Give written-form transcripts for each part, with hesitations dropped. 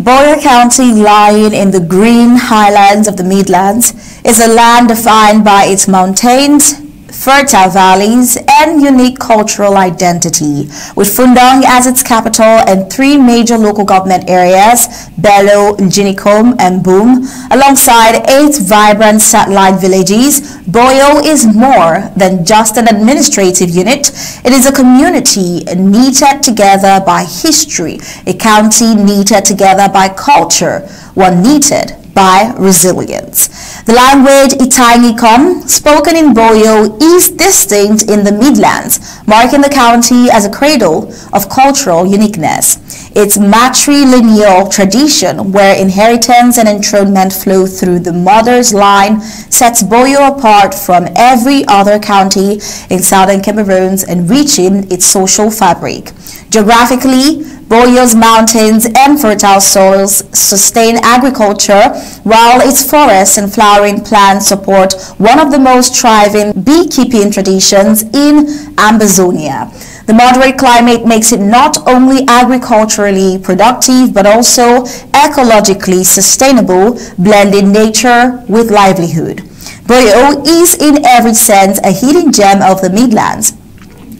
Boyo County, lying in the green highlands of the Midlands, is a land defined by its mountains, fertile valleys, and unique cultural identity, with Fundong as its capital and three major local government areas, Bello, Njinikom, and Boom, alongside 8 vibrant satellite villages. Boyo is more than just an administrative unit. It is a community knitted together by history, a county knitted together by culture, one knitted by resilience. The language Itainicom, spoken in Boyo, is distinct in the Midlands, marking the county as a cradle of cultural uniqueness. Its matrilineal tradition, where inheritance and enthronement flow through the mother's line, sets Boyo apart from every other county in southern Cameroon, enriching its social fabric. Geographically, Boyo's mountains and fertile soils sustain agriculture, while its forests and flowering plants support one of the most thriving beekeeping traditions in Ambazonia. The moderate climate makes it not only agriculturally productive but also ecologically sustainable, blending nature with livelihood. Boyo is in every sense a hidden gem of the Midlands,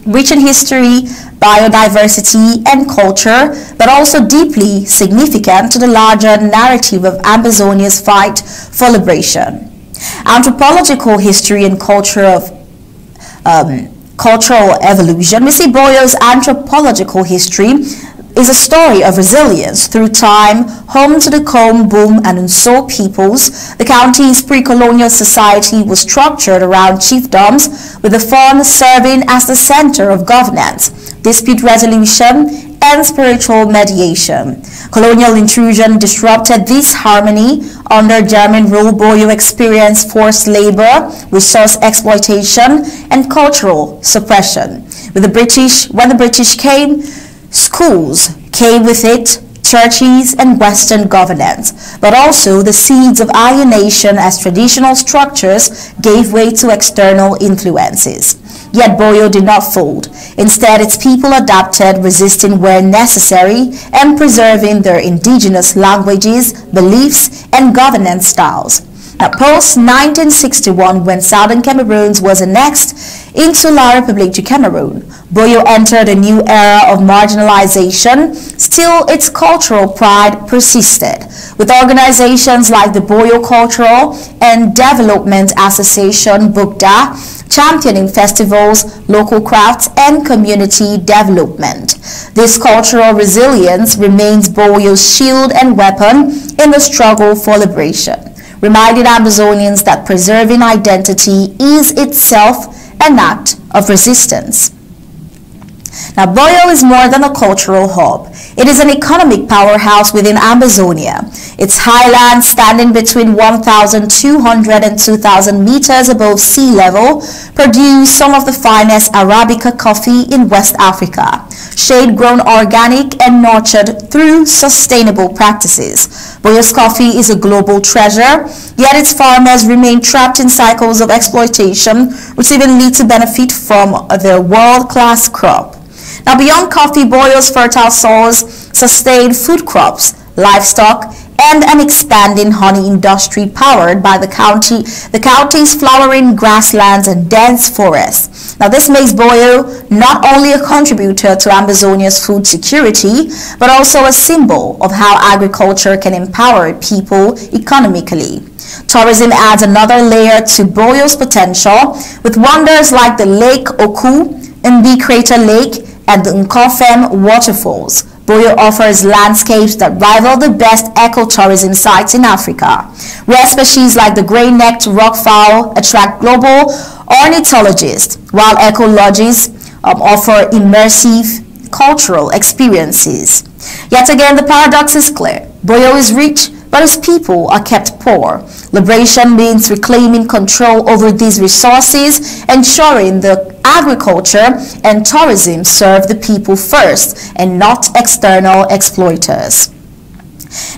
rich in history, biodiversity, and culture, but also deeply significant to the larger narrative of Ambazonia's fight for liberation. Anthropological history and culture of cultural evolution. We see Boyo's anthropological history is a story of resilience through time, home to the Kom, Boom, and Nso peoples. The county's pre-colonial society was structured around chiefdoms, with the Fon serving as the center of governance, dispute resolution, and spiritual mediation. Colonial intrusion disrupted this harmony. Under German rule, Boyo experienced forced labor, resource exploitation, and cultural suppression. When the British came, schools came with it, churches, and Western governance, but also the seeds of alienation as traditional structures gave way to external influences. Yet Boyo did not fold. Instead, its people adapted, resisting where necessary, and preserving their indigenous languages, beliefs, and governance styles. Now, post-1961, when Southern Cameroon was annexed into La République du Cameroun, Boyo entered a new era of marginalization. Still, its cultural pride persisted, with organizations like the Boyo Cultural and Development Association, BUCDA, championing festivals, local crafts, and community development. This cultural resilience remains Boyo's shield and weapon in the struggle for liberation, reminding Amazonians that preserving identity is itself an act of resistance. Now, Boyo is more than a cultural hub. It is an economic powerhouse within Ambazonia. Its highlands, standing between 1,200 and 2,000 meters above sea level, produce some of the finest Arabica coffee in West Africa, shade-grown, organic, and nurtured through sustainable practices. Boyo's coffee is a global treasure, yet its farmers remain trapped in cycles of exploitation, which even lead to benefit from their world-class crop. Now, beyond coffee, Boyo's fertile soils sustain food crops, livestock, and an expanding honey industry powered by the county's flowering grasslands and dense forests. Now, this makes Boyo not only a contributor to Ambazonia's food security, but also a symbol of how agriculture can empower people economically. Tourism adds another layer to Boyo's potential, with wonders like the Lake Oku, Mbi Crater Lake, and the Nkofem waterfalls. Boyo offers landscapes that rival the best ecotourism sites in Africa. Rare species like the gray-necked rockfowl attract global ornithologists, while eco-lodges offer immersive cultural experiences. Yet again, the paradox is clear. Boyo is rich, but its people are kept poor. Liberation means reclaiming control over these resources, ensuring the agriculture and tourism serve the people first and not external exploiters.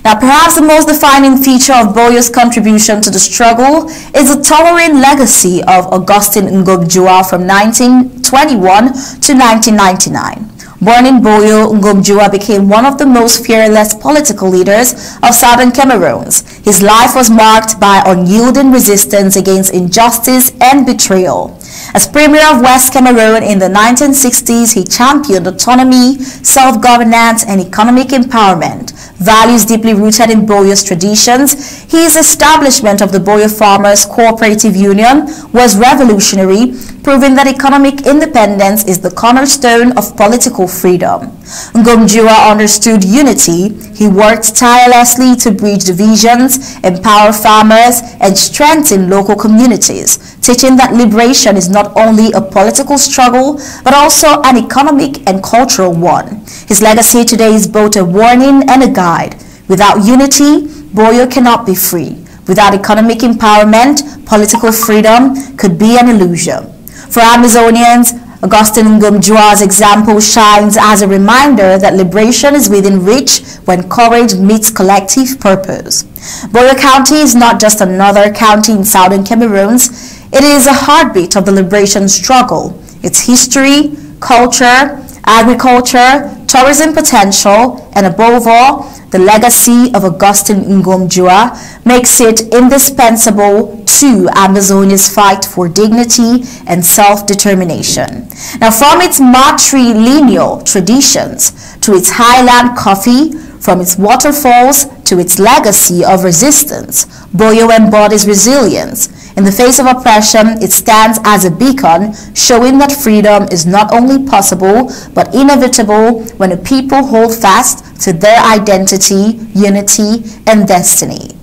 Now, perhaps the most defining feature of Boyo's contribution to the struggle is the towering legacy of Augustine Ngog Jua from 1921 to 1999. Born in Boyo, Ngom Jua became one of the most fearless political leaders of southern Cameroon. His life was marked by unyielding resistance against injustice and betrayal. As Premier of West Cameroon in the 1960s, he championed autonomy, self-governance, and economic empowerment, values deeply rooted in Boyo's traditions. His establishment of the Boyo Farmers Cooperative Union was revolutionary, proving that economic independence is the cornerstone of political freedom. Ngom Jua understood unity. He worked tirelessly to bridge divisions, empower farmers, and strengthen local communities, teaching that liberation is not only a political struggle, but also an economic and cultural one. His legacy today is both a warning and a guide. Without unity, Boyo cannot be free. Without economic empowerment, political freedom could be an illusion. For Amazonians, Augustine Ngom Jua's example shines as a reminder that liberation is within reach when courage meets collective purpose. Boyo County is not just another county in southern Cameroon. It is a heartbeat of the liberation struggle. Its history, culture, agriculture, tourism potential, and above all, the legacy of Augustine Ngom Jua makes it indispensable to Amazonia's fight for dignity and self-determination. Now, from its matrilineal traditions to its highland coffee, from its waterfalls to its legacy of resistance, Boyo embodies resilience. In the face of oppression, it stands as a beacon, showing that freedom is not only possible, but inevitable when a people hold fast to their identity, unity, and destiny.